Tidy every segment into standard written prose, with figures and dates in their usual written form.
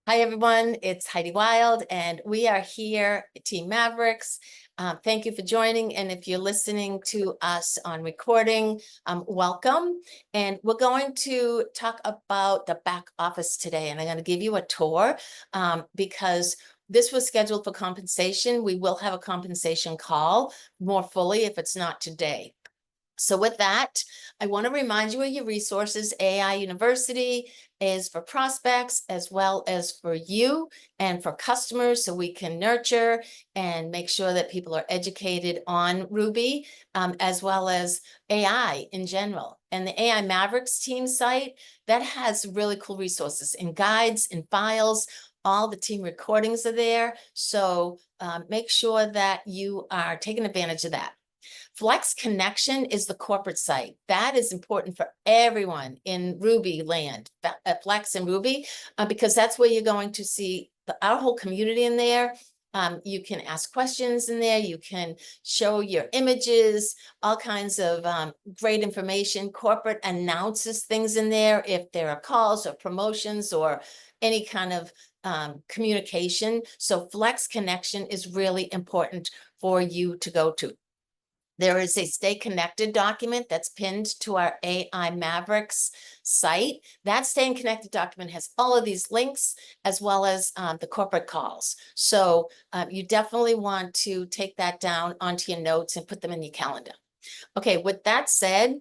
Hi, everyone. It's Heidi Wilde, and we are here at Team Mavericks. Thank you for joining. And if you're listening to us on recording, welcome. And we're going to talk about the back office today. And I'm going to give you a tour because this was scheduled for compensation. We will have a compensation call more fully if it's not today. So with that, I want to remind you of your resources. AI University is for prospects as well as for you and for customers, so we can nurture and make sure that people are educated on RUBI as well as AI in general. And the AI Mavericks Team site, that has really cool resources and guides and files. All the team recordings are there. So make sure that you are taking advantage of that. Flex Connection is the corporate site. That is important for everyone in RUBI land, Flex and RUBI, because that's where you're going to see our whole community in there. You can ask questions in there. You can show your images, all kinds of great information. Corporate announces things in there if there are calls or promotions or any kind of communication. So Flex Connection is really important for you to go to. There is a Stay Connected document that's pinned to our AI Mavericks site. That Staying Connected document has all of these links as well as the corporate calls. So you definitely want to take that down onto your notes and put them in your calendar. Okay, with that said,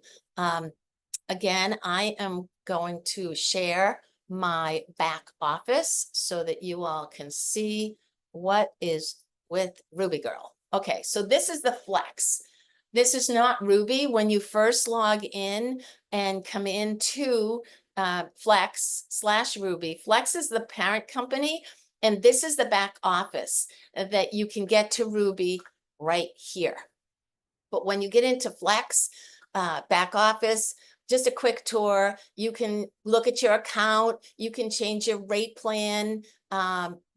again, I am going to share my back office so that you all can see what is with RUBI Girl. Okay, so this is the Flex. This is not RUBI. When you first log in and come into Flex/RUBI, Flex is the parent company, and this is the back office that you can get to RUBI right here. But when you get into Flex back office, just a quick tour. You can look at your account. You can change your rate plan,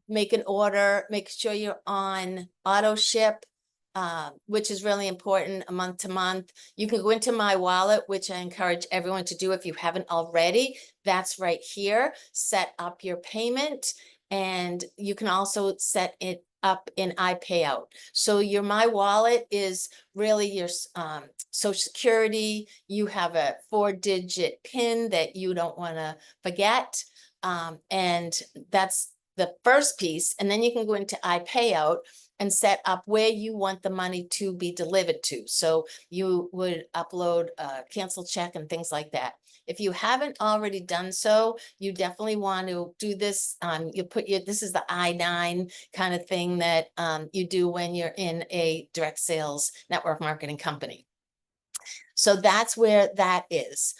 make an order, make sure you're on auto ship, which is really important, month to month. You can go into My Wallet, which I encourage everyone to do if you haven't already. That's right here. Set up your payment, and you can also set it up in iPayout. So your My Wallet is really your Social Security. You have a 4-digit PIN that you don't want to forget, and that's the first piece. And then you can go into iPayout and set up where you want the money to be delivered to. So you would upload a cancel check and things like that. If you haven't already done so, you definitely want to do this. You put this is the I-9 kind of thing that you do when you're in a direct sales network marketing company. So that's where that is.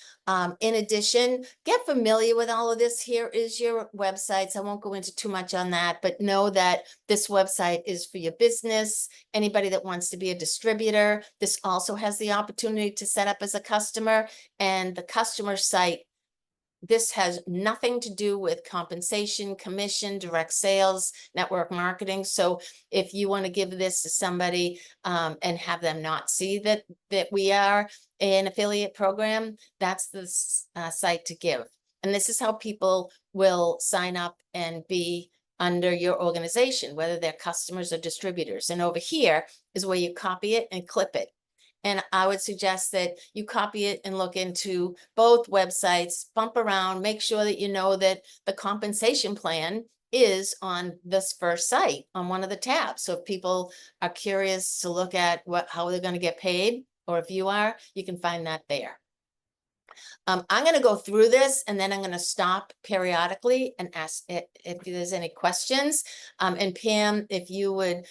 In addition, get familiar with all of this. Here is your websites. I won't go into too much on that, but know that this website is for your business. Anybody that wants to be a distributor, this also has the opportunity to set up as a customer. And the customer site, this has nothing to do with compensation, commission, direct sales, network marketing. So if you want to give this to somebody and have them not see that we are an affiliate program, that's the site to give. And this is how people will sign up and be under your organization, whether they're customers or distributors. And over here is where you copy it and clip it. And I would suggest that you copy it and look into both websites, bump around, make sure that you know that the compensation plan is on this first site on one of the tabs. So if people are curious to look at how they're going to get paid, or if you are, you can find that there. I'm going to go through this, and then I'm going to stop periodically and ask if there's any questions. And Pam, if you would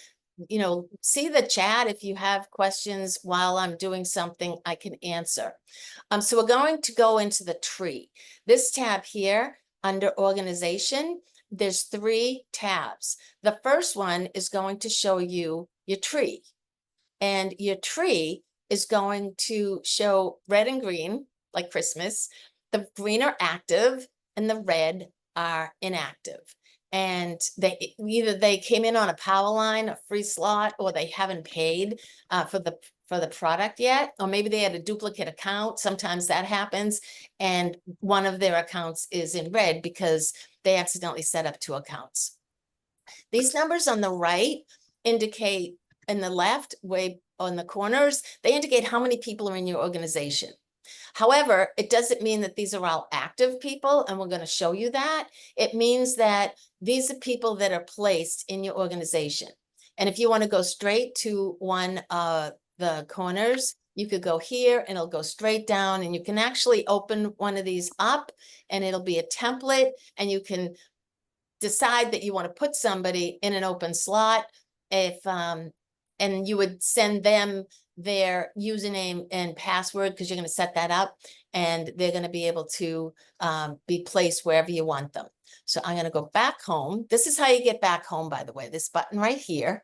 see the chat. If you have questions while I'm doing something, I can answer. So we're going to go into the tree. This tab here under organization, there's 3 tabs. The first one is going to show you your tree. And your tree is going to show red and green, like Christmas. The green are active and the red are inactive. And either they came in on a power line, a free slot, or they haven't paid for for the product yet, or maybe they had a duplicate account. Sometimes that happens. And one of their accounts is in red because they accidentally set up 2 accounts. These numbers on the right indicate, in the left, way on the corners, they indicate how many people are in your organization. However, it doesn't mean that these are all active people, and we're going to show you that. It means that these are people that are placed in your organization. And if you want to go straight to one of the corners, you could go here and it'll go straight down, and you can actually open one of these up and it'll be a template, and you can decide that you want to put somebody in an open slot if and you would send them their username and password, because you're going to set that up, and they're going to be able to be placed wherever you want them. So I'm going to go back home. This is how you get back home, by the way, this button right here.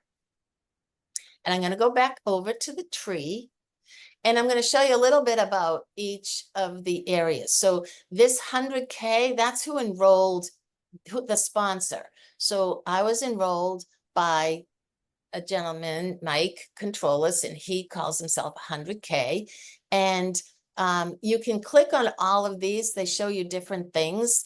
And I'm going to go back over to the tree, and I'm going to show you a little bit about each of the areas. So this 100K, that's who enrolled, the sponsor. So I was enrolled by a gentleman, Mike Controllus, and he calls himself 100K. And you can click on all of these. They show you different things.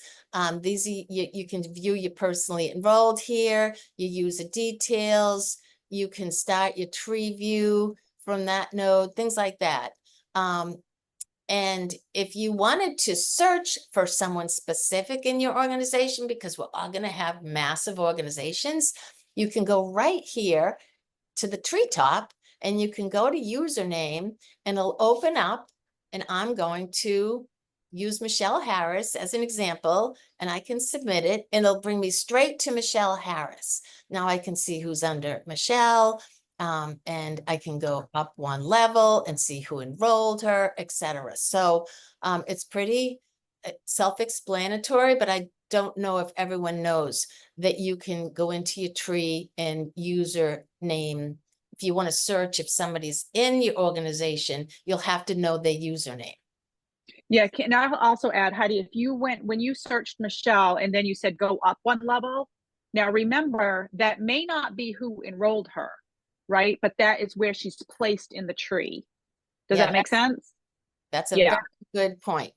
These you can view your personally enrolled here. You use the details. You can start your tree view from that node, things like that. And if you wanted to search for someone specific in your organization, because we're all going to have massive organizations, you can go right here to the treetop, and you can go to username, and it'll open up, and I'm going to use Michelle Harris as an example, and I can submit it, and it'll bring me straight to Michelle Harris. Now I can see who's under Michelle, and I can go up one level and see who enrolled her, etc. So it's pretty self-explanatory, but I don't know if everyone knows that you can go into your tree and username. If you want to search if somebody's in your organization, you'll have to know their username. Yeah, can I also add, Heidi, if you went, when you searched Michelle and then you said go up one level, now remember that may not be who enrolled her, right? But that is where she's placed in the tree. Does that make sense? That's a very good point.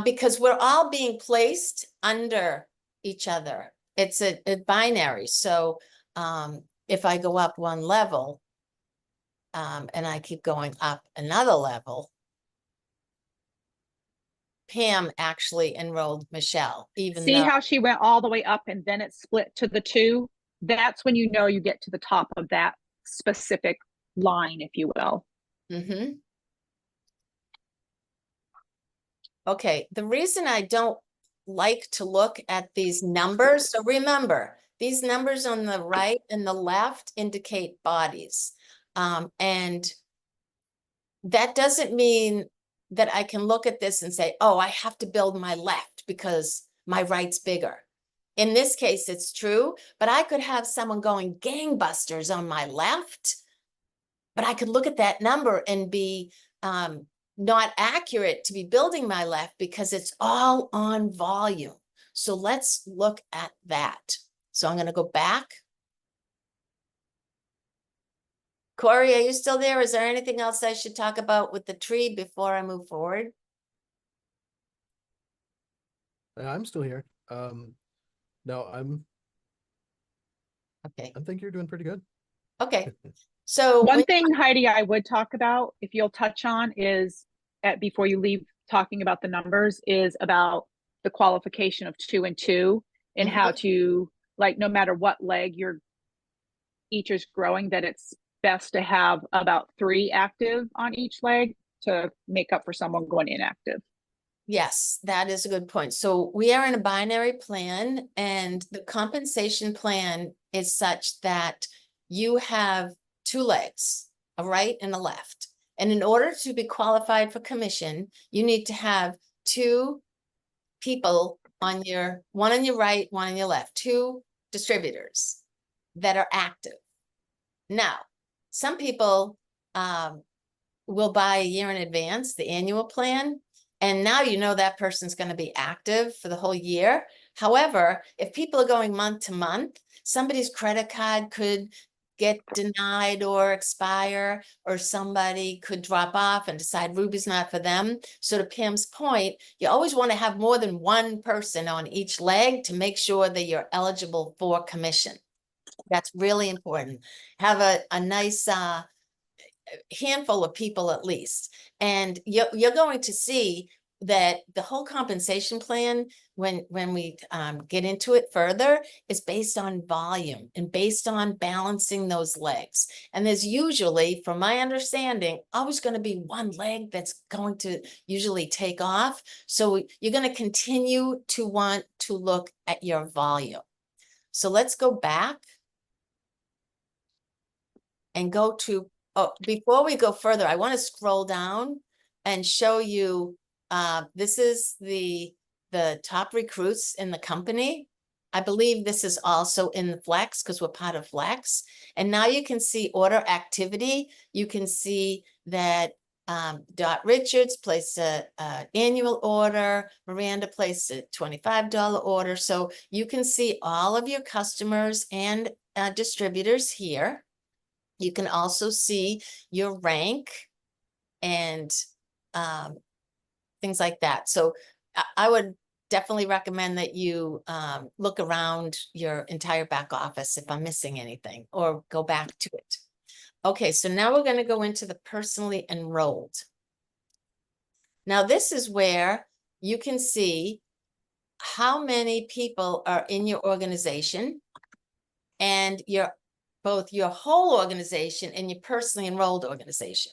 Because we're all being placed under each other. It's a binary. So if I go up one level and I keep going up another level, Pam actually enrolled Michelle. See how she went all the way up and then it split to the 2? That's when you know you get to the top of that specific line, if you will. Mm-hmm. Okay, the reason I don't like to look at these numbers, so remember, these numbers on the right and the left indicate bodies. And that doesn't mean that I can look at this and say, oh, I have to build my left because my right's bigger. In this case, it's true, but I could have someone going gangbusters on my left, but I could look at that number and be not accurate to be building my left because it's all on volume. So let's look at that. So I'm going to go back. Corey, are you still there? Is there anything else I should talk about with the tree before I move forward? I'm still here. No, okay. I think you're doing pretty good. Okay. So one thing, Heidi, I would talk about, if you'll touch on, is before you leave talking about the numbers, is about the qualification of 2 and 2 and how to, like, no matter what leg each is growing, that it's best to have about 3 active on each leg to make up for someone going inactive. Yes, that is a good point. So we are in a binary plan, and the compensation plan is such that you have 2 legs, a right and a left. And in order to be qualified for commission, you need to have 2 people on one on your right, one on your left, 2 distributors that are active. Now, some people will buy a year in advance, the annual plan, and now you know that person's going to be active for the whole year. However, if people are going month to month, somebody's credit card could get denied or expire, or somebody could drop off and decide Ruby's not for them. So to Pam's point, you always want to have more than one person on each leg to make sure that you're eligible for commission. That's really important. Have a nice handful of people at least. And you're going to see that the whole compensation plan, when we get into it further, is based on volume and based on balancing those legs. And there's usually, from my understanding, always going to be one leg that's going to usually take off. So you're going to continue to want to look at your volume. So let's go back and go to, oh, before we go further, I want to scroll down and show you, this is the top recruits in the company. I believe this is also in the Flex because we're part of Flex. And now you can see order activity. You can see that Dot Richards placed a annual order. Miranda placed a $25 order. So you can see all of your customers and distributors here. You can also see your rank and things like that. So I would definitely recommend that you look around your entire back office if I'm missing anything, or go back to it. Okay, so now we're going to go into the personally enrolled. Now this is where you can see how many people are in your organization, and both your whole organization and your personally enrolled organization.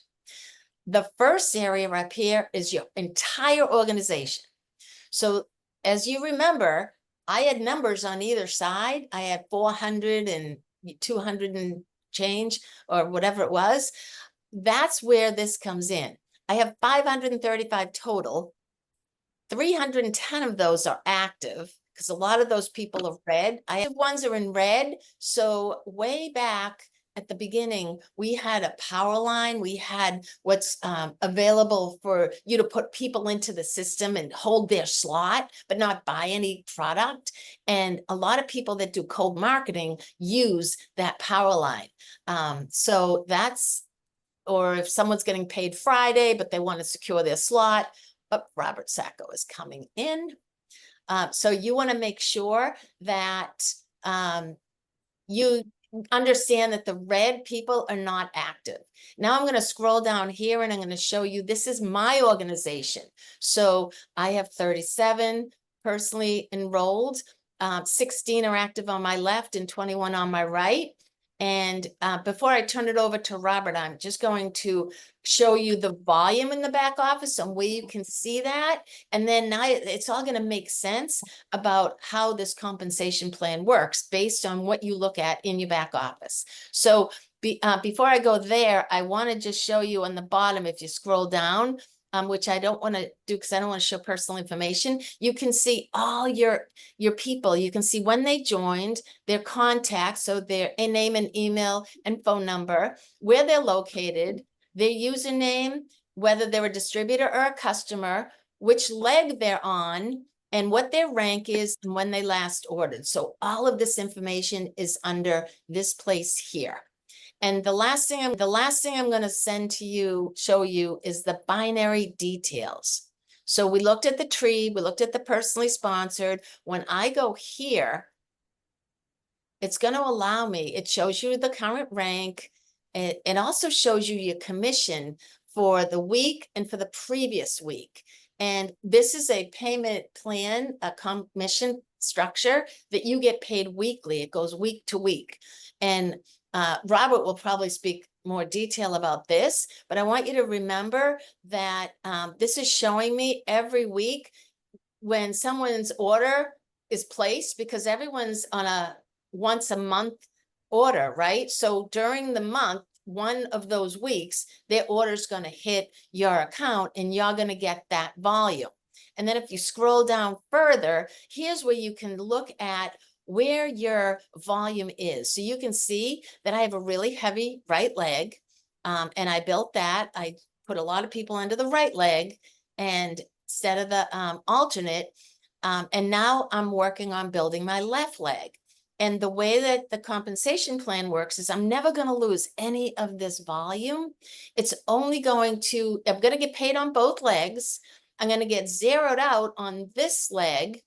The first area up here is your entire organization. So as you remember, I had numbers on either side. I had 400 and 200 and change, or whatever it was. That's where this comes in. I have 535 total. 310 of those are active, because a lot of those people are red. I have ones are in red. So way back at the beginning, we had a power line. We had what's available for you to put people into the system and hold their slot, but not buy any product. And a lot of people that do cold marketing use that power line. So that's, or if someone's getting paid Friday, but they want to secure their slot, but Robert Sacco is coming in. So you want to make sure that you understand that the red people are not active. Now I'm going to scroll down here and I'm going to show you, this is my organization. So I have 37 personally enrolled, 16 are active on my left and 21 on my right. And before I turn it over to Robert, I'm just going to show you the volume in the back office and where you can see that. And then now it's all going to make sense about how this compensation plan works based on what you look at in your back office. So before I go there, I want to just show you on the bottom, if you scroll down, which I don't want to do because I don't want to show personal information. You can see all your people. You can see when they joined, their contacts, so their name and email and phone number, where they're located, their username, whether they're a distributor or a customer, which leg they're on, and what their rank is and when they last ordered. So all of this information is under this place here. And the last thing I'm going to show you is the binary details. So we looked at the tree, we looked at the personally sponsored. When I go here, it's going to allow me, it shows you the current rank. It also shows you your commission for the week and for the previous week. And this is a payment plan, a commission structure that you get paid weekly. It goes week to week. And Robert will probably speak more detail about this, but I want you to remember that this is showing me every week when someone's order is placed, because everyone's on a once a month order, right? So during the month, one of those weeks, their order is going to hit your account and you're going to get that volume. And then if you scroll down further, here's where you can look at where your volume is. So you can see that I have a really heavy right leg, and I built that. I put a lot of people under the right leg and instead of the alternate, and now I'm working on building my left leg. And the way that the compensation plan works is I'm never going to lose any of this volume. It's only going to, I'm going to get paid on both legs. I'm going to get zeroed out on this leg,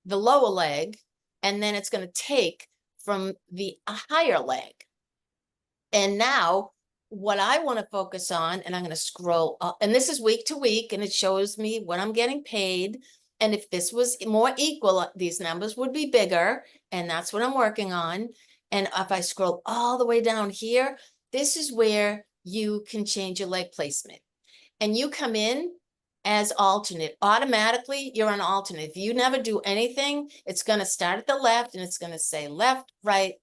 the lower leg, and then it's going to take from the higher leg. And now what I want to focus on, and I'm going to scroll up, and this is week to week, and it shows me what I'm getting paid. And if this was more equal, these numbers would be bigger, and that's what I'm working on. And if I scroll all the way down here, this is where you can change your leg placement. And you come in as alternate. Automatically, you're an alternate. If you never do anything, it's going to start at the left and it's going to say left, right,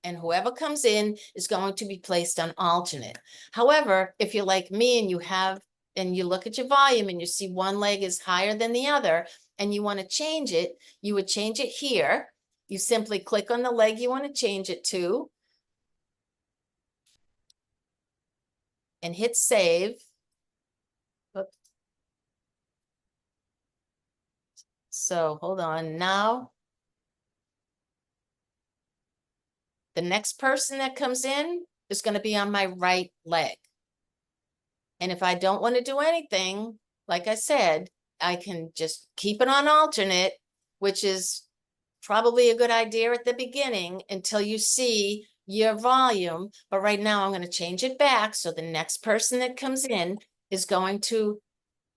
and whoever comes in is going to be placed on alternate. However, if you're like me and you look at your volume and you see one leg is higher than the other and you want to change it, you would change it here. You simply click on the leg you want to change it to and hit save. Oops. So hold on now. The next person that comes in is going to be on my right leg. And if I don't want to do anything, like I said, I can just keep it on alternate, which is probably a good idea at the beginning until you see your volume. But right now I'm going to change it back. So the next person that comes in is going to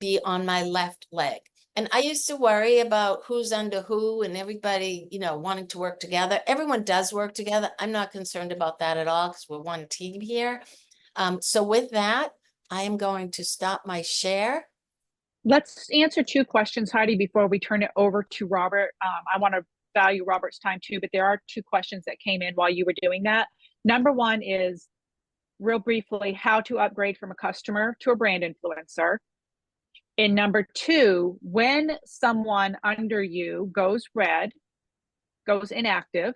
be on my left leg. And I used to worry about who's under who and everybody, wanting to work together. Everyone does work together. I'm not concerned about that at all because we're one team here. So with that, I am going to stop my share. Let's answer two questions, Heidi, before we turn it over to Robert. I want to value Robert's time too, but there are two questions that came in while you were doing that. Number one is, real briefly, how to upgrade from a customer to a brand influencer. And number two, when someone under you goes red, goes inactive,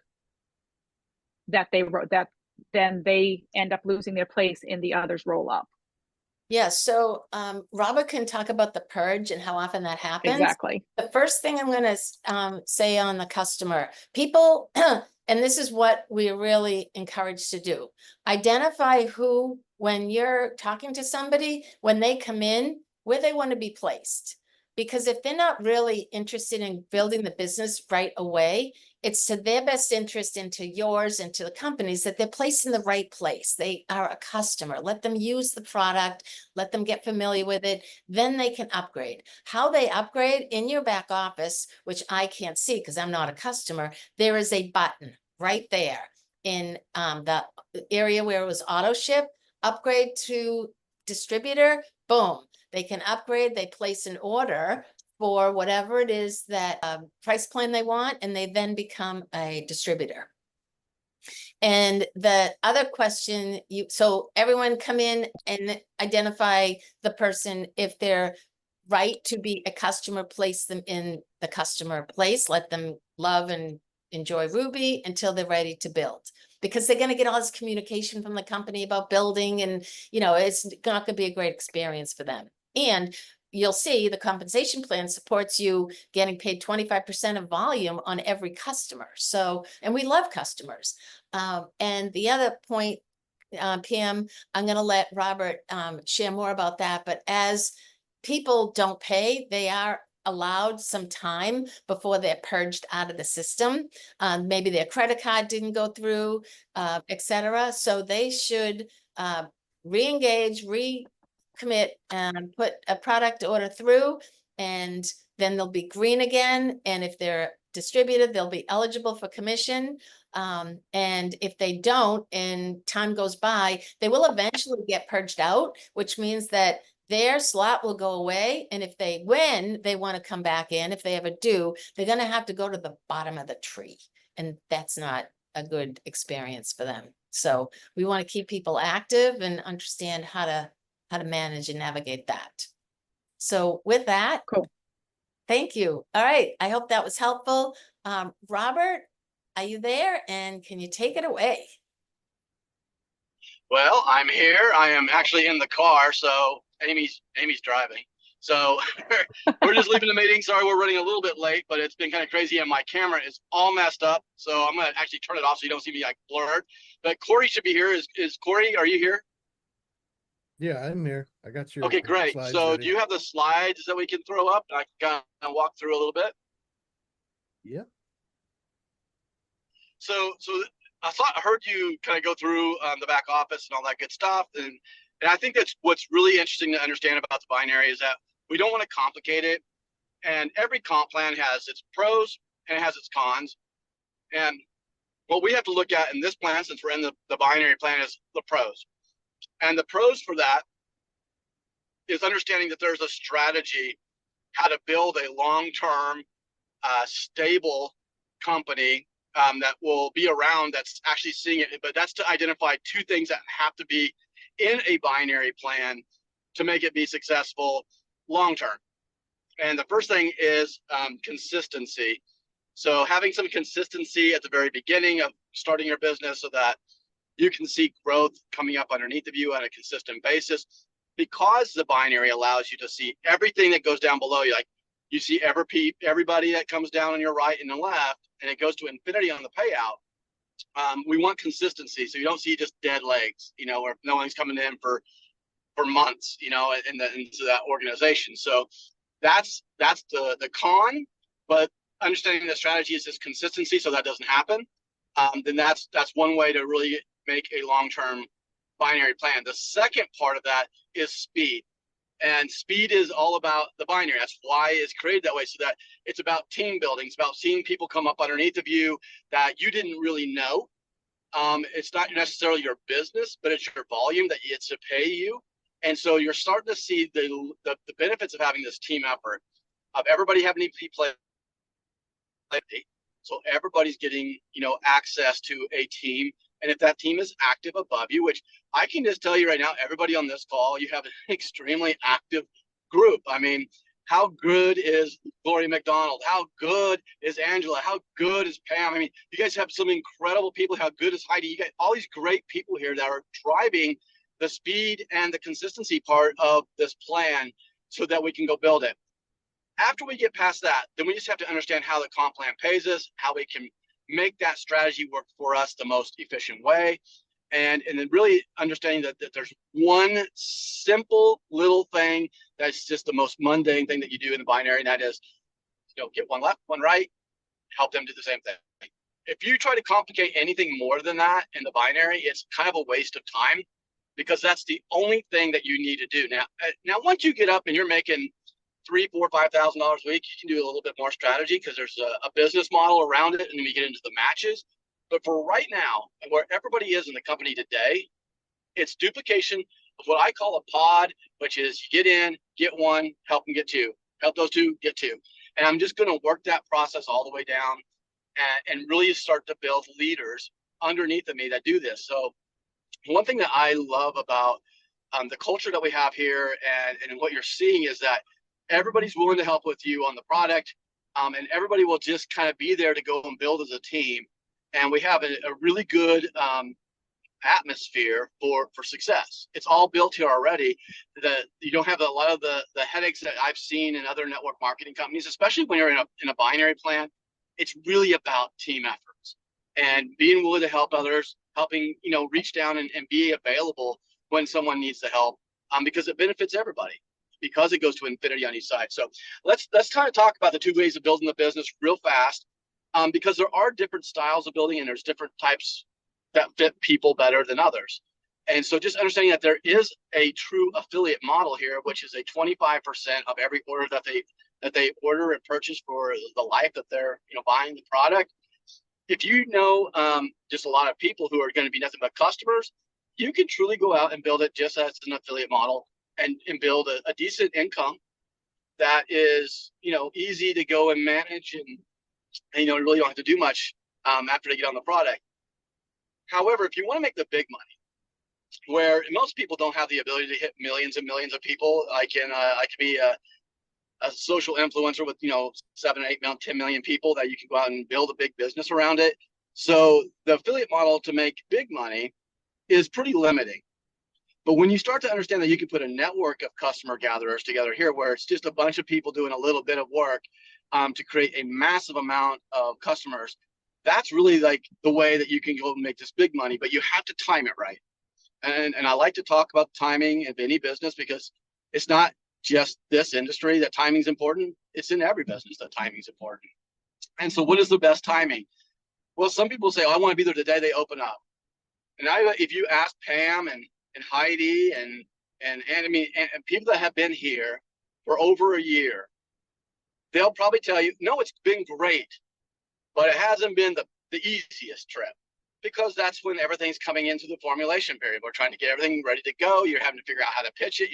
then they end up losing their place in the others roll up. Yeah, so Robert can talk about the purge and how often that happens. Exactly. The first thing I'm going to say on the customer, people, and this is what we're really encouraged to do, identify who, when you're talking to somebody, when they come in, where they want to be placed. Because if they're not really interested in building the business right away, it's to their best interest and to yours and to the companies that they're placed in the right place. They are a customer. Let them use the product. Let them get familiar with it. Then they can upgrade. How they upgrade in your back office, which I can't see because I'm not a customer, there is a button right there in the area where it was auto ship, upgrade to distributor, boom. They can upgrade, they place an order for whatever it is that price plan they want, and they then become a distributor. And the other question, so everyone come in and identify the person. If they're right to be a customer, place them in the customer place, let them love and enjoy RUBI until they're ready to build. Because they're going to get all this communication from the company about building, and it's not going to be a great experience for them. And you'll see the compensation plan supports you getting paid 25% of volume on every customer. So, and we love customers. And the other point, Pam, I'm going to let Robert share more about that. But as people don't pay, they are allowed some time before they're purged out of the system. Maybe their credit card didn't go through, etc. So they should re-engage, recommit, and put a product order through, and then they'll be green again. And if they're distributed, they'll be eligible for commission. And if they don't, and time goes by, they will eventually get purged out, which means that their slot will go away. And if they win, they want to come back in. If they ever do, they're going to have to go to the bottom of the tree. And that's not a good experience for them. So we want to keep people active and understand how to manage and navigate that. So with that, cool. Thank you. All right. I hope that was helpful. Robert, are you there? And can you take it away? Well, I'm here. I am actually in the car, so Amy's driving. So we're just leaving the meeting. Sorry, we're running a little bit late, but it's been kind of crazy, and my camera is all messed up. So I'm gonna actually turn it off so you don't see me like blurred. But Corey should be here. Is Corey? Are you here? Yeah, I'm here. I got your Okay, great. slides So ready. do you have the slides that we can throw up? I can kind of walk through a little bit. Yep. So I heard you kind of go through the back office and all that good stuff, and I think that's what's really interesting to understand about the binary is that we don't want to complicate it. And every comp plan has its pros and it has its cons. And what we have to look at in this plan, since we're in the binary plan, is the pros. And the pros for that is understanding that there's a strategy how to build a long-term, stable company that will be around, that's actually seeing it. But that's to identify two things that have to be in a binary plan to make it be successful long-term. And the first thing is consistency. So having some consistency at the very beginning of starting your business so that you can see growth coming up underneath of you on a consistent basis, because the binary allows you to see everything that goes down below you. Like you see everybody that comes down on your right and the left, and it goes to infinity on the payout. We want consistency, so you don't see just dead legs, where no one's coming in for months, into that organization. So that's the con, but understanding the strategy is this consistency, so that doesn't happen. Then that's one way to really make a long-term binary plan. The second part of that is speed, and speed is all about the binary. That's why it's created that way, so that it's about team building. It's about seeing people come up underneath of you that you didn't really know. It's not necessarily your business, but it's your volume that it's to pay you. And so you're starting to see the benefits of having this team effort, of everybody having to play. So everybody's getting, access to a team. And if that team is active above you, which I can just tell you right now, everybody on this call, you have an extremely active group. I mean, how good is Gloria McDonald? How good is Angela? How good is Pam? I mean, you guys have some incredible people. How good is Heidi? You got all these great people here that are driving the speed and the consistency part of this plan so that we can go build it. After we get past that, then we just have to understand how the comp plan pays us, how we can make that strategy work for us the most efficient way. And then really understanding that there's one simple little thing that's just the most mundane thing that you do in the binary, and that is, get one left, one right, help them do the same thing. If you try to complicate anything more than that in the binary, it's kind of a waste of time, because that's the only thing that you need to do. Now once you get up and you're making $3,000, $4,000, $5,000 a week, you can do a little bit more strategy, because there's a business model around it, and then we get into the matches. But for right now, and where everybody is in the company today, it's duplication of what I call a pod, which is you get in, get one, help them get two, help those two get two. And I'm just going to work that process all the way down and really start to build leaders underneath of me that do this. So one thing that I love about the culture that we have here and what you're seeing is that everybody's willing to help with you on the product, and everybody will just kind of be there to go and build as a team. And we have a really good atmosphere for success. It's all built here already. That you don't have a lot of the headaches that I've seen in other network marketing companies, especially when you're in a binary plan. It's really about team efforts and being willing to help others, helping reach down and be available when someone needs the help, because it benefits everybody, because it goes to infinity on each side. So let's kind of talk about the two ways of building the business real fast, because there are different styles of building, and there's different types that fit people better than others. And so just understanding that there is a true affiliate model here, which is a 25% of every order that they order and purchase for the life that they're buying the product. If just a lot of people who are going to be nothing but customers, you can truly go out and build it just as an affiliate model and build a decent income that is easy to go and manage, and you really don't have to do much after they get on the product. However, if you want to make the big money, where most people don't have the ability to hit millions and millions of people, I can be a social influencer with 7, 8, 10 million people that you can go out and build a big business around it. So the affiliate model to make big money is pretty limiting. But when you start to understand that you can put a network of customer gatherers together here, where it's just a bunch of people doing a little bit of work to create a massive amount of customers, that's really like the way that you can go and make this big money, but you have to time it right. And I like to talk about timing of any business, because it's not just this industry that timing's important. It's in every business that timing's important. And so what is the best timing? Well, some people say, oh, I want to be there the day they open up. And if you ask Pam and Heidi and I mean, and people that have been here for over a year, they'll probably tell you, no, it's been great, but it hasn't been the easiest trip, because that's when everything's coming into the formulation period. We're trying to get everything ready to go. You're having to figure out how to pitch it.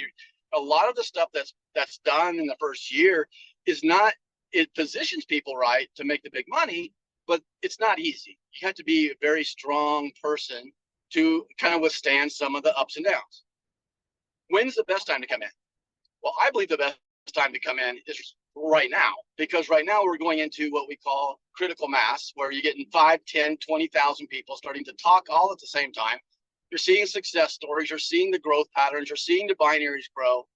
A lot of the stuff that's done in the first year is not, it positions people right to make the big money, but it's not easy. You have to be a very strong person to kind of withstand some of the ups and downs. When's the best time to come in? Well, I believe the best time to come in is right now, because right now we're going into what we call critical mass, where you're getting 5, 10, 20,000 people starting to talk all at the same time. You're seeing success stories, you're seeing the growth patterns, you're seeing the binaries grow,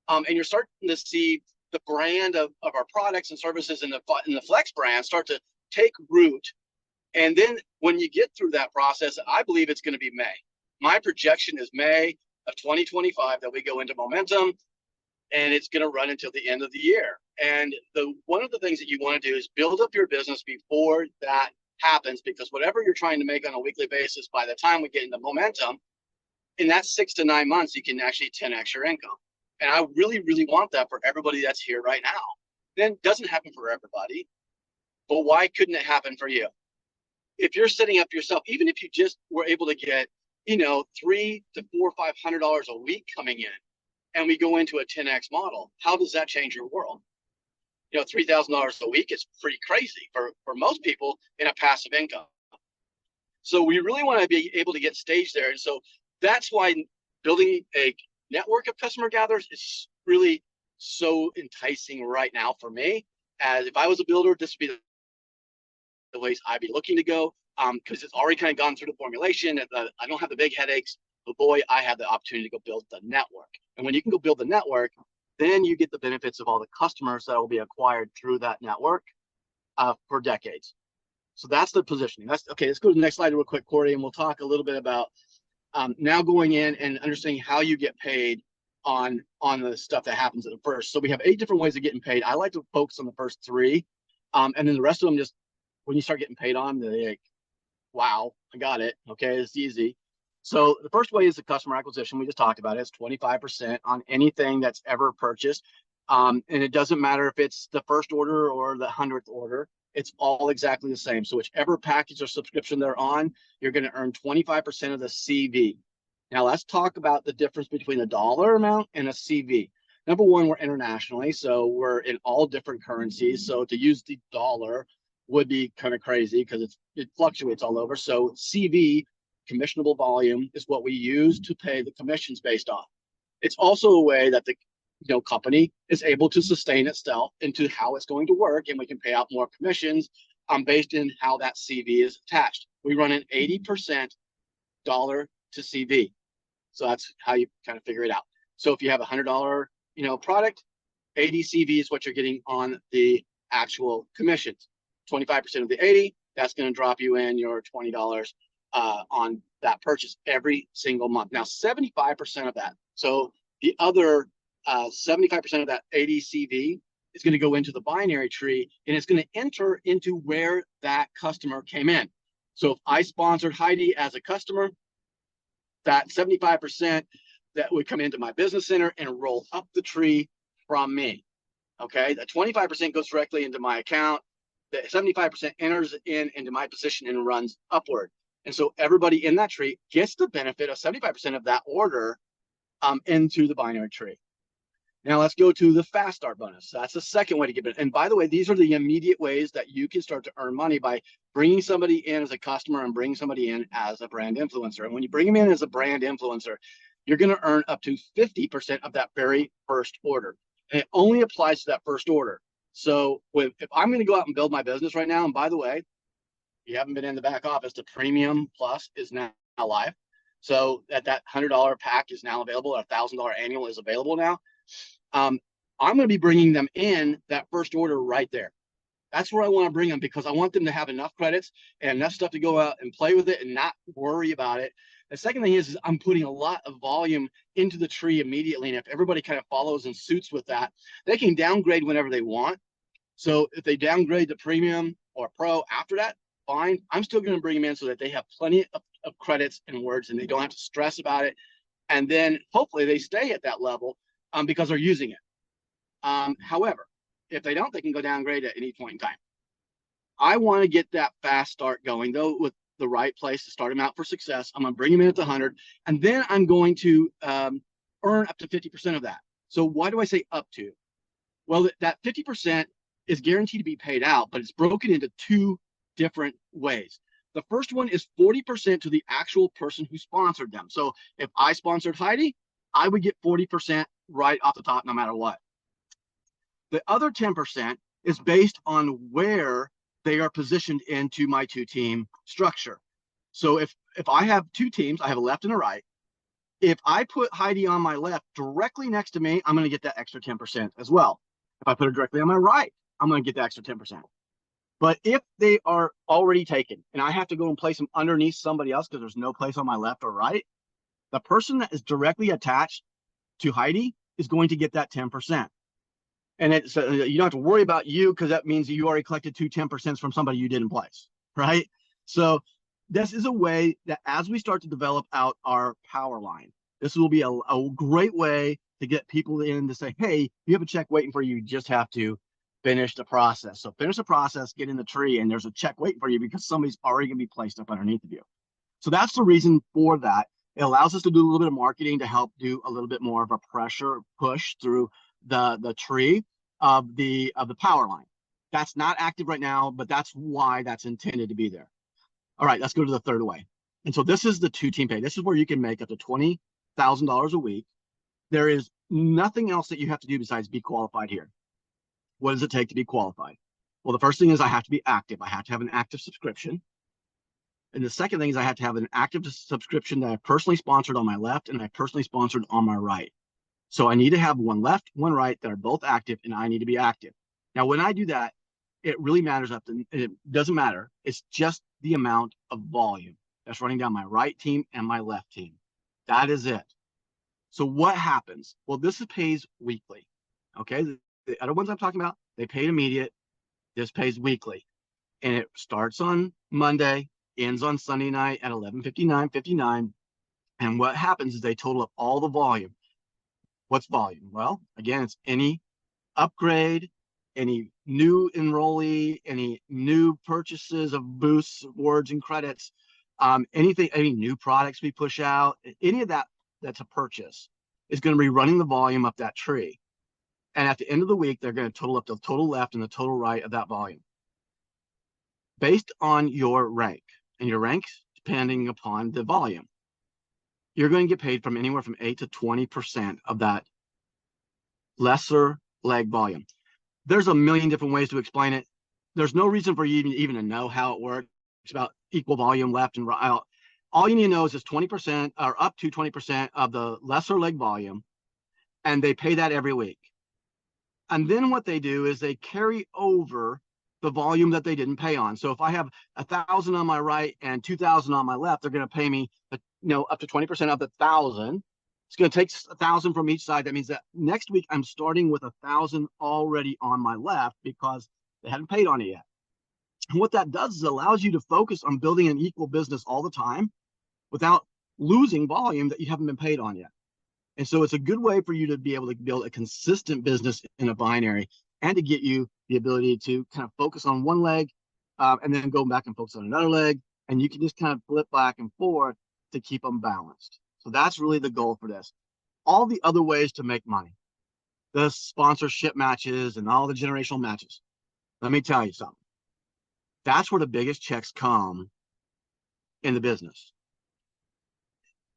and you're starting to see the brand of our products and services in the Flex brand start to take root. And then when you get through that process, I believe it's going to be May. My projection is May of 2025 that we go into momentum, and it's going to run until the end of the year. And one of the things that you want to do is build up your business before that happens, because whatever you're trying to make on a weekly basis, by the time we get into momentum, in that 6 to 9 months, you can actually 10x your income. And I really, really want that for everybody that's here right now. Then it doesn't happen for everybody, but why couldn't it happen for you? If you're setting up yourself, even if you just were able to get, $300 to $400 or $500 a week coming in, and we go into a 10x model, how does that change your world? $3,000 a week is pretty crazy for most people in a passive income. So we really want to be able to get staged there. And so that's why building a network of customer gatherers is really so enticing right now for me. As if I was a builder, this would be the ways I'd be looking to go, because it's already kind of gone through the formulation. I don't have the big headaches, but boy, I have the opportunity to go build the network. And when you can go build the network, then you get the benefits of all the customers that will be acquired through that network for decades. So that's the positioning. Okay. Let's go to the next slide real quick, Corey, and we'll talk a little bit about now going in and understanding how you get paid on the stuff that happens at the first. So we have 8 different ways of getting paid. I like to focus on the first 3, and then the rest of them, just when you start getting paid on, they're like, wow, I got it. Okay, it's easy. So the first way is the customer acquisition. We just talked about it. It's 25% on anything that's ever purchased. And it doesn't matter if it's the first order or the 100th order. It's all exactly the same. So whichever package or subscription they're on, you're going to earn 25% of the CV. Now let's talk about the difference between a dollar amount and a CV. Number one, we're internationally, so we're in all different currencies. So to use the dollar would be kind of crazy because it fluctuates all over. So CV, commissionable volume, is what we use to pay the commissions based off. It's also a way that the company is able to sustain itself into how it's going to work, and we can pay out more commissions based in how that CV is attached. We run an 80% dollar to CV. So that's how you kind of figure it out. So if you have a $100 product, 80 CV is what you're getting on the actual commissions. 25% of the 80, that's going to drop you in your $20 on that purchase every single month. Now 75% of that, so the other 75% of that 80 CV is going to go into the binary tree, and it's going to enter into where that customer came in. So if I sponsored Heidi as a customer, that 75% that would come into my business center and roll up the tree from me. Okay, that 25% goes directly into my account. The 75% enters into my position and runs upward. And so everybody in that tree gets the benefit of 75% of that order into the binary tree. Now let's go to the fast start bonus. That's the second way to get it. And by the way, these are the immediate ways that you can start to earn money by bringing somebody in as a customer and bringing somebody in as a brand influencer. And when you bring them in as a brand influencer, you're going to earn up to 50% of that very first order. And it only applies to that first order. So if I'm going to go out and build my business right now, and by the way, if you haven't been in the back office, the Premium Plus is now live. So that $100 pack is now available. Our $1,000 annual is available now. I'm going to be bringing them in that first order right there. That's where I want to bring them, because I want them to have enough credits and enough stuff to go out and play with it and not worry about it. The second thing is I'm putting a lot of volume into the tree immediately. And if everybody kind of follows and suits with that, they can downgrade whenever they want. So if they downgrade to premium or pro after that, fine. I'm still going to bring them in so that they have plenty of credits and words and they don't have to stress about it. And then hopefully they stay at that level because they're using it. However, if they don't, they can go downgrade at any point in time. I want to get that fast start going, though, with the right place to start them out for success. I'm going to bring them in at the 100, and then I'm going to earn up to 50% of that. So why do I say up to? Well, that 50% is guaranteed to be paid out, but it's broken into two different ways. The first one is 40% to the actual person who sponsored them. So if I sponsored Heidi, I would get 40% right off the top, no matter what. The other 10% is based on where they are positioned into my two-team structure. So if I have two teams, I have a left and a right. If I put Heidi on my left directly next to me, I'm going to get that extra 10% as well. If I put her directly on my right, I'm going to get the extra 10%. But if they are already taken and I have to go and place them underneath somebody else because there's no place on my left or right, the person that is directly attached to Heidi is going to get that 10%. And it's you don't have to worry about you, because that means you already collected 10% from somebody you didn't place, right? So this is a way that as we start to develop out our power line, this will be a great way to get people in to say, hey, you have a check waiting for you. You just have to finish the process. So finish the process, get in the tree, and there's a check waiting for you because somebody's already going to be placed up underneath of you. So that's the reason for that. It allows us to do a little bit of marketing to help do a little bit more of a pressure push through the tree of the power line. That's not active right now, but that's why that's intended to be there. All right, let's go to the third way. And so this is the two-team pay. This is where you can make up to $20,000 a week. There is nothing else that you have to do besides be qualified here. What does it take to be qualified? Well, the first thing is I have to be active. I have to have an active subscription. And the second thing is I have to have an active subscription that I personally sponsored on my left and I personally sponsored on my right. So I need to have one left, one right that are both active, and I need to be active. Now, when I do that, it really matters up to, it doesn't matter. It's just the amount of volume that's running down my right team and my left team. That is it. So what happens? Well, this pays weekly. Okay. The other ones I'm talking about, they pay immediate. This pays weekly. And it starts on Monday, ends on Sunday night at 11:59:59. And what happens is they total up all the volume. What's volume? Well, again, it's any upgrade, any new enrollee, any new purchases of boosts, rewards, and credits, anything, any new products we push out, any of that that's a purchase is going to be running the volume up that tree. And at the end of the week, they're going to total up the total left and the total right of that volume based on your rank. And your ranks, depending upon the volume, you're going to get paid from anywhere from 8 to 20% of that lesser leg volume. There's a million different ways to explain it. There's no reason for you even to know how it works. It's about equal volume left and right. All you need to know is it's 20% or up to 20% of the lesser leg volume, and they pay that every week. And then what they do is they carry over the volume that they didn't pay on. So if I have 1,000 on my right and 2,000 on my left, they're going to pay me, up to 20% of the 1,000. It's going to take 1,000 from each side. That means that next week I'm starting with 1,000 already on my left because they haven't paid on it yet. And what that does is it allows you to focus on building an equal business all the time without losing volume that you haven't been paid on yet. And so it's a good way for you to be able to build a consistent business in a binary and to get you the ability to kind of focus on one leg and then go back and focus on another leg. And you can just kind of flip back and forth to keep them balanced. So that's really the goal for this. All the other ways to make money, the sponsorship matches and all the generational matches. Let me tell you something. That's where the biggest checks come in the business.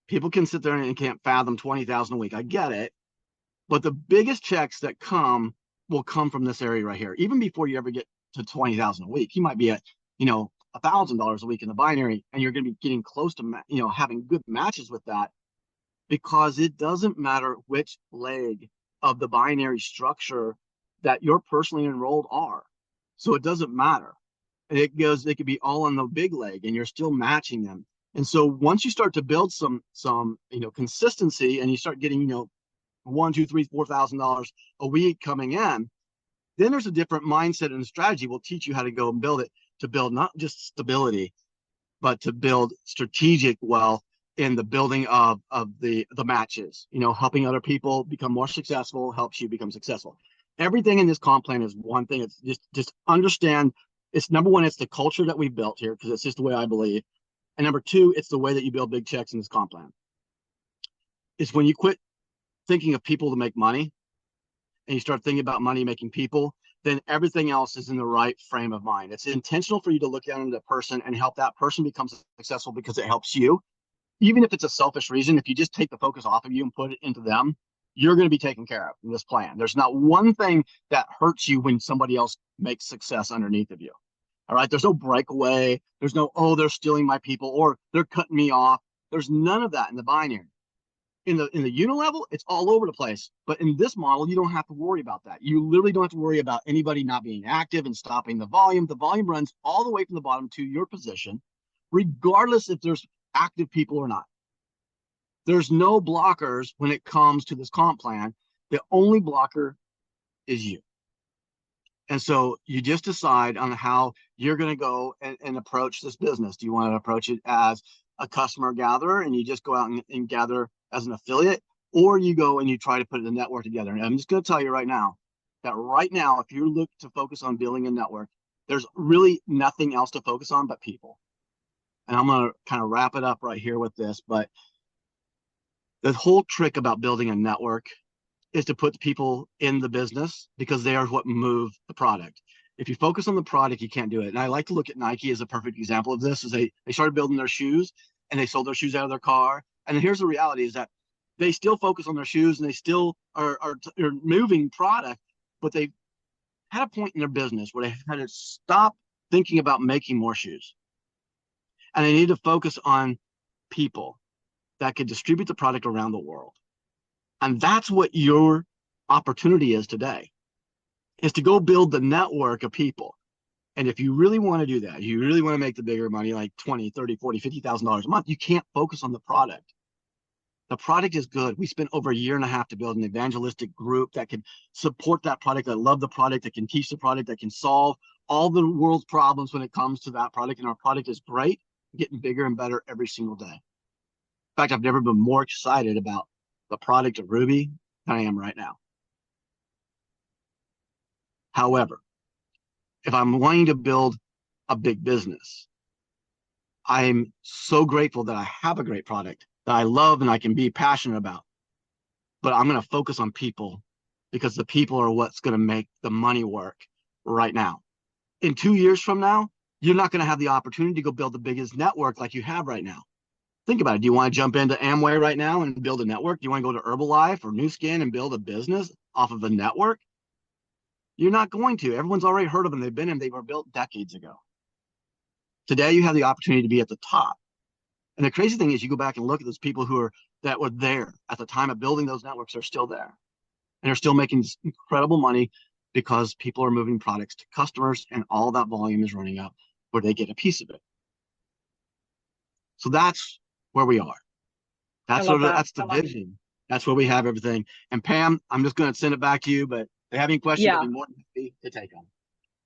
People can sit there and can't fathom 20,000 a week. I get it. But the biggest checks that will come from this area right here. Even before you ever get to 20,000 a week, you might be at, $1,000 a week in the binary, and you're going to be getting close to, having good matches with that, because it doesn't matter which leg of the binary structure that your personally enrolled are. So it doesn't matter. They could be all on the big leg and you're still matching them. And so once you start to build some consistency, and you start getting, $1,000, $2,000, $3,000, $4,000 a week coming in, then there's a different mindset and strategy. We'll teach you how to go and build it, to build not just stability, but to build strategic wealth in the building of the matches. Helping other people become more successful helps you become successful. Everything in this comp plan is one thing. It's just understand. It's number one, it's the culture that we've built here, because it's just the way I believe. And number two, it's the way that you build big checks in this comp plan. It's when you quit thinking of people to make money and you start thinking about money making people, then everything else is in the right frame of mind. It's intentional for you to look down at a person and help that person become successful because it helps you. Even if it's a selfish reason, if you just take the focus off of you and put it into them, you're going to be taken care of in this plan. There's not one thing that hurts you when somebody else makes success underneath of you. All right. There's no breakaway. There's no, oh, they're stealing my people or they're cutting me off. There's none of that in the binary. In the unilevel, it's all over the place. But in this model, you don't have to worry about that. You literally don't have to worry about anybody not being active and stopping the volume. The volume runs all the way from the bottom to your position, regardless if there's active people or not. There's no blockers when it comes to this comp plan. The only blocker is you. And so you just decide on how you're going to go and approach this business. Do you want to approach it as a customer gatherer and you just go out and gather as an affiliate, or you go and you try to put the network together? And I'm just going to tell you right now that if you look to focus on building a network, there's really nothing else to focus on but people. And I'm going to kind of wrap it up right here with this, but the whole trick about building a network is to put the people in the business, because they are what move the product. If you focus on the product, you can't do it. And I like to look at Nike as a perfect example of this. Is they started building their shoes and they sold their shoes out of their car. And here's the reality, is that they still focus on their shoes and they still are moving product, but they had a point in their business where they had to stop thinking about making more shoes. And they need to focus on people that could distribute the product around the world. And that's what your opportunity is today, is to go build the network of people. And if you really want to do that, you really want to make the bigger money, like $20,000, $30,000, $40,000, $50,000 a month, you can't focus on the product. The product is good. We spent over 1.5 years to build an evangelistic group that can support that product, that love the product, that can teach the product, that can solve all the world's problems when it comes to that product. And our product is great, getting bigger and better every single day. In fact, I've never been more excited about the product of RUBI than I am right now. However, if I'm wanting to build a big business, I'm so grateful that I have a great product that I love and I can be passionate about. But I'm going to focus on people, because the people are what's going to make the money work right now. In 2 years from now, you're not going to have the opportunity to go build the biggest network like you have right now. Think about it. Do you want to jump into Amway right now and build a network? Do you want to go to Herbalife or Nu Skin and build a business off of a network? You're not going to. Everyone's already heard of them. They've been in. They were built decades ago. Today, you have the opportunity to be at the top. And the crazy thing is, you go back and look at those people that were there at the time of building those networks are still there. And they're still making incredible money, because people are moving products to customers and all that volume is running up where they get a piece of it. So that's where we are. That's the vision. That's where we have everything. And Pam, I'm just going to send it back to you, but if they have any questions, I'd be more than happy to take them.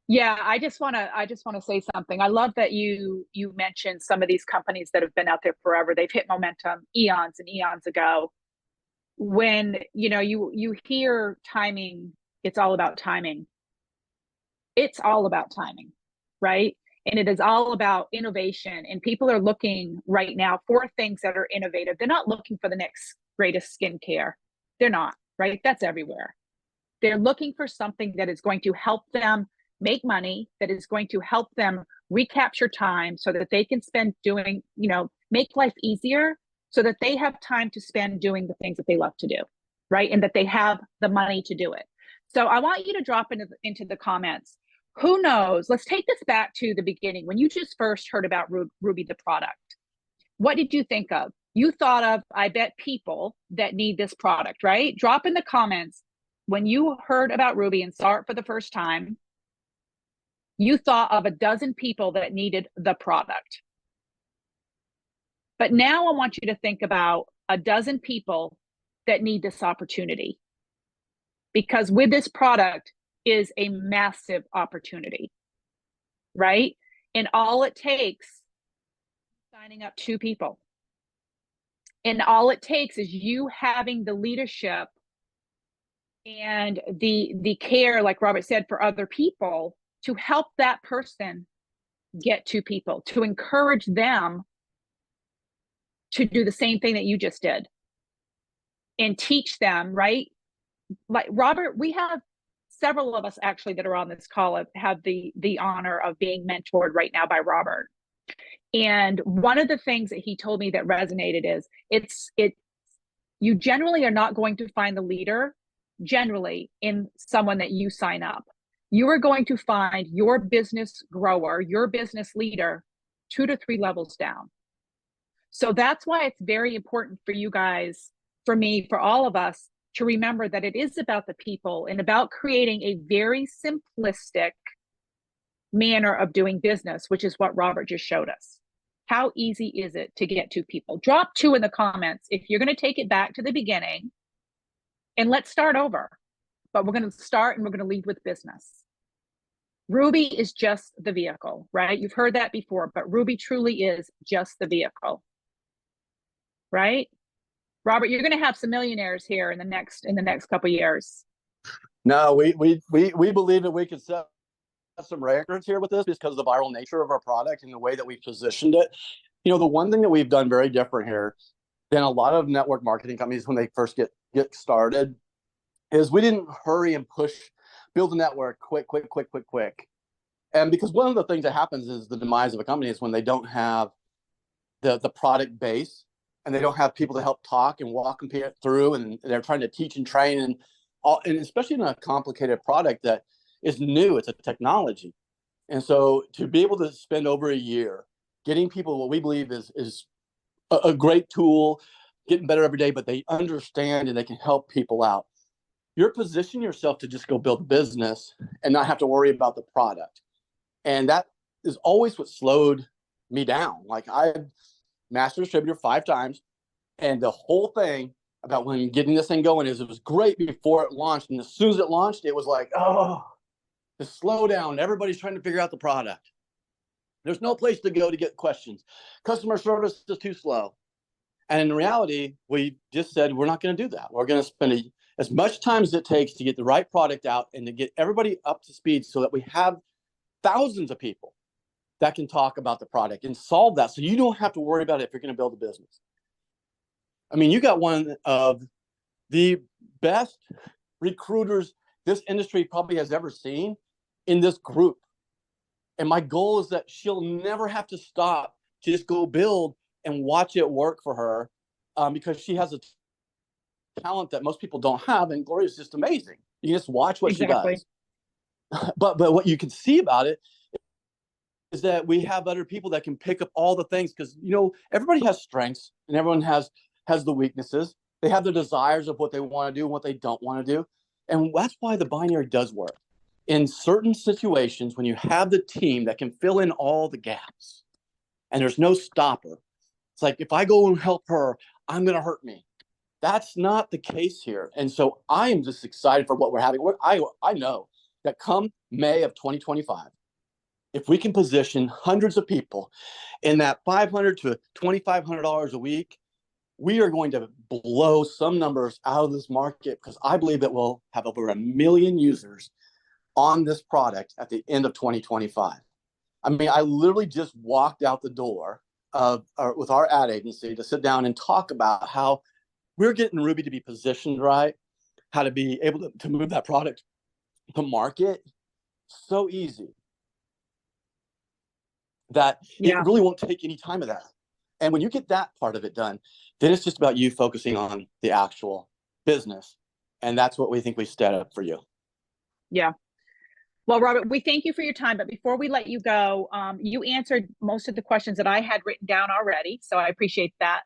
Yeah, I just want to say something. I love that you mentioned some of these companies that have been out there forever. They've hit momentum eons and eons ago. When you hear timing, it's all about timing. It's all about timing, right? And it is all about innovation. And people are looking right now for things that are innovative. They're not looking for the next greatest skincare. They're not, right? That's everywhere. They're looking for something that is going to help them make money, that is going to help them recapture time so that they can spend doing, make life easier, so that they have time to spend doing the things that they love to do, right? And that they have the money to do it. So I want you to drop into the comments, who knows? Let's take this back to the beginning. When you just first heard about RUBI, the product, what did you think of? You thought of, I bet, people that need this product, right? Drop in the comments when you heard about RUBI and saw it for the first time, you thought of a dozen people that needed the product. But now I want you to think about a dozen people that need this opportunity. Because with this product is a massive opportunity, right? And all it takes is signing up 2 people. And all it takes is you having the leadership and the care, like Robert said, for other people to help that person get 2 people, to encourage them to do the same thing that you just did and teach them, right? Like Robert, we have several of us actually that are on this call have the honor of being mentored right now by Robert. And one of the things that he told me that resonated is you generally are not going to find the leader generally in someone that you sign up. You are going to find your business grower, your business leader 2 to 3 levels down. So that's why it's very important for you guys, for me, for all of us, to remember that it is about the people and about creating a very simplistic manner of doing business, which is what Robert just showed us. How easy is it to get 2 people? Drop 2 in the comments if you're going to take it back to the beginning, and let's start over. But we're going to start and we're going to lead with business. RUBI is just the vehicle, right? You've heard that before, but RUBI truly is just the vehicle, right? Robert, you're going to have some millionaires here in the next couple of years. No, we believe that we could set some records here with this because of the viral nature of our product and the way that we positioned it. You know, the one thing that we've done very different here than a lot of network marketing companies when they first get started is we didn't hurry and build a network quick. And because one of the things that happens is the demise of a company is when they don't have the product base and they don't have people to help talk and walk them through, and they're trying to teach and train, and especially in a complicated product that is new, it's a technology. And so to be able to spend over a year getting people what we believe is a great tool, getting better every day, but they understand and they can help people out. You're positioning yourself to just go build a business and not have to worry about the product. And that is always what slowed me down. Like, I've master distributor 5 times, and the whole thing about when getting this thing going is it was great before it launched, and as soon as it launched, it was like, oh, the slowdown. Everybody's trying to figure out the product. There's no place to go to get questions. Customer service is too slow. And in reality, we just said we're not going to do that. We're going to spend as much time as it takes to get the right product out and to get everybody up to speed so that we have thousands of people that can talk about the product and solve that, so you don't have to worry about it if you're going to build a business. I mean, you got one of the best recruiters this industry probably has ever seen in this group. And my goal is that she'll never have to stop to just go build and watch it work for her, because she has a talent that most people don't have, and Gloria's just amazing. You can just watch what she does. But what you can see about it is that we have other people that can pick up all the things, because, you know, everybody has strengths and everyone has the weaknesses. They have the desires of what they want to do and what they don't want to do. And that's why the binary does work. In certain situations, when you have the team that can fill in all the gaps and there's no stopper, it's like, if I go and help her, I'm going to hurt me. That's not the case here. And so I am just excited for what we're having. I know that come May of 2025, if we can position hundreds of people in that $500 to $2,500 a week, we are going to blow some numbers out of this market, because I believe that we'll have over 1 million users on this product at the end of 2025. I mean, I literally just walked out the door with our ad agency to sit down and talk about how we're getting RUBI to be positioned right, how to be able to move that product to market. So easy that it really won't take any time of that. And when you get that part of it done, then it's just about you focusing on the actual business. And that's what we think we set up for you. Yeah. Well, Robert, we thank you for your time, but before we let you go, you answered most of the questions that I had written down already, so I appreciate that.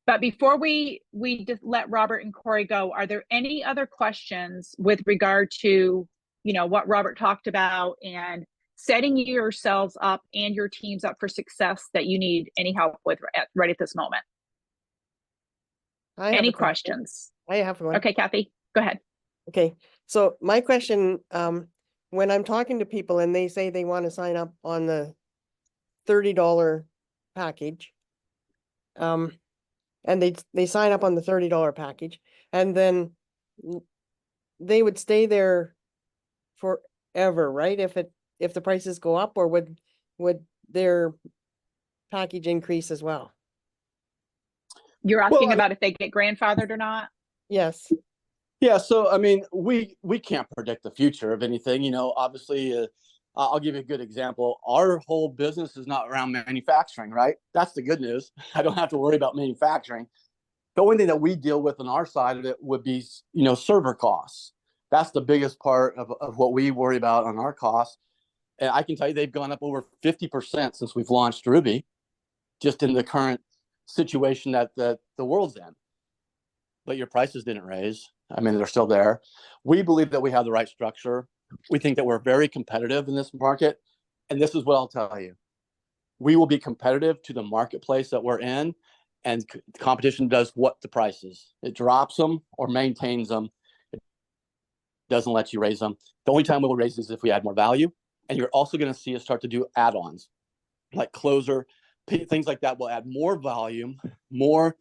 But before we just let Robert and Corey go, are there any other questions with regard to, you know, what Robert talked about and setting yourselves up and your teams up for success that you need any help with right at this moment? I have Any a question. questions? I have one. Okay, Kathy, go ahead. Okay, so my question, when I'm talking to people and they say they want to sign up on the $30 package, and they sign up on the $30 package, and then they would stay there forever, right? If the prices go up, or would their package increase as well? You're asking I- about if they get grandfathered or not? Yes. Yeah, so I mean, we can't predict the future of anything. You know, obviously, I'll give you a good example. Our whole business is not around manufacturing, right? That's the good news. I don't have to worry about manufacturing. The only thing that we deal with on our side of it would be, you know, server costs. That's the biggest part of what we worry about on our costs. And I can tell you they've gone up over 50% since we've launched RUBI, just in the current situation that the world's in. But your prices didn't raise. I mean, they're still there. We believe that we have the right structure. We think that we're very competitive in this market. And this is what I'll tell you. We will be competitive to the marketplace that we're in, and competition does what the prices. It drops them or maintains them. It doesn't let you raise them. The only time we will raise is if we add more value. And you're also going to see us start to do add-ons like closer, things like that will add more volume, more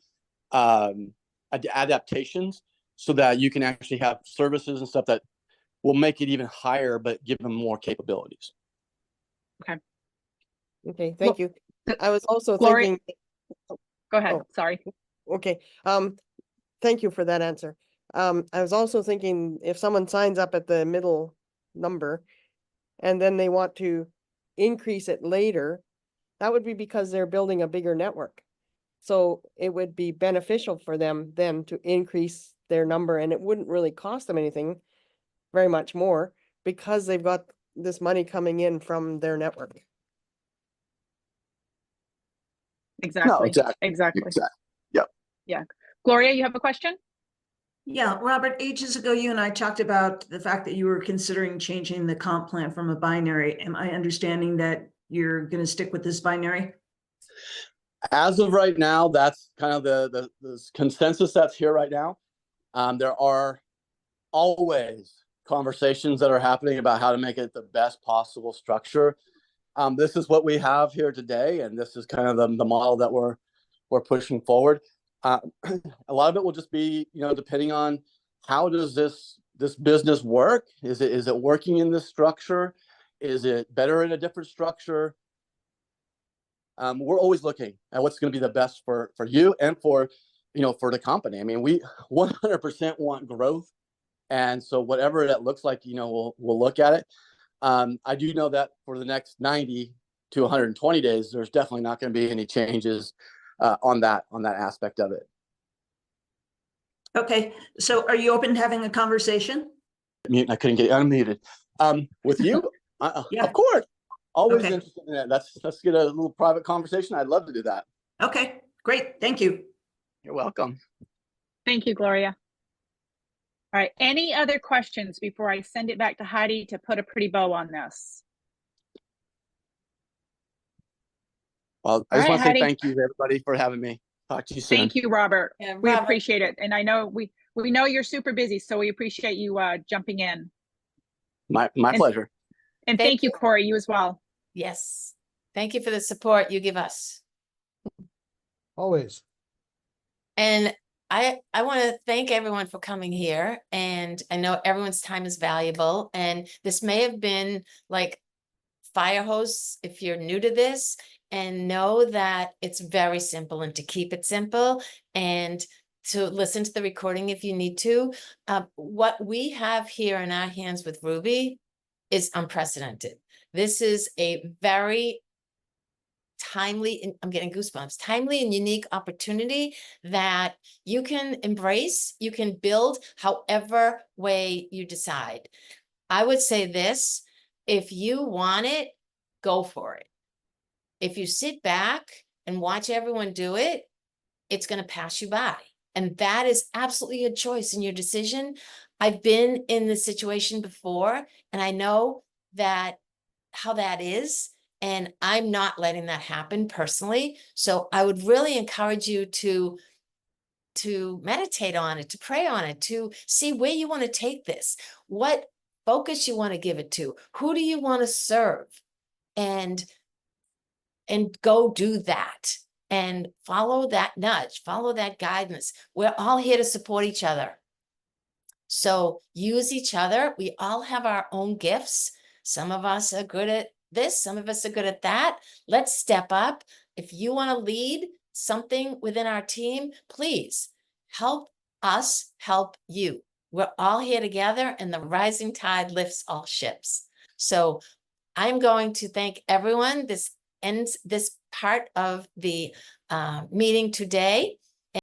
adaptations, so that you can actually have services and stuff that will make it even higher, but give them more capabilities. Okay, thank you. I was also Gloria- thinking, Go ahead, Oh. sorry. okay, thank you for that answer. I was also thinking if someone signs up at the middle number and then they want to increase it later, that would be because they're building a bigger network. So it would be beneficial for them then to increase their number, and it wouldn't really cost them anything very much more because they've got this money coming in from their network. Exactly. exactly. Exactly. Yep. Yeah. Gloria, you have a question? Yeah, Robert, ages ago, you and I talked about the fact that you were considering changing the comp plan from a binary. Am I understanding that you're going to stick with this binary? As of right now, that's kind of the consensus that's here right now. There are always conversations that are happening about how to make it the best possible structure. This is what we have here today, and this is kind of the model that we're pushing forward. A lot of it will just be, you know, depending on how does this business work? Is it working in this structure? Is it better in a different structure? We're always looking at what's going to be the best for you and for, you know, for the company. I mean, we 100% want growth, and so whatever that looks like, you know, we'll look at it. I do know that for the next 90 to 120 days, there's definitely not going to be any changes on that aspect of it. Okay, so are you open to having a conversation? I couldn't get unmuted. With you, Yeah. of course. Always Okay. interested in that. Let's get a little private conversation. I'd love to do that. Okay, great. Thank you. You're welcome. Thank you, Gloria. All right. Any other questions before I send it back to Heidi to put a pretty bow on this? Well, I All just right, want to say Heidi. thank you to everybody for having me. Talk to you soon. Thank you, Robert. Yeah, We Robert, appreciate it. And I know we know you're super busy, so we appreciate you jumping in. My And- pleasure. And Thank thank you, you. Corey, you as well. yes. Thank you for the support you give us. Always. And I want to thank everyone for coming here. And I know everyone's time is valuable. And this may have been like fire hose if you're new to this, and know that it's very simple, and to keep it simple and to listen to the recording if you need to. What we have here in our hands with RUBI is unprecedented. This is a very timely, and I'm getting goosebumps, timely and unique opportunity that you can embrace, you can build however way you decide. I would say this, If you want it, go for it. If you sit back and watch everyone do it, it's going to pass you by. And that is absolutely a choice in your decision. I've been in this situation before, and I know that how that is, and I'm not letting that happen personally. So I would really encourage you to meditate on it, to pray on it, to see where you want to take this, what focus you want to give it to, who do you want to serve, and go do that and follow that nudge, follow that guidance. We're all here to support each other. So use each other. We all have our own gifts. Some of us are good at this, some of us are good at that. Let's step up. If you want to lead something within our team, please help us help you. We're all here together, and the rising tide lifts all ships. So I'm going to thank everyone. This ends this part of the meeting today.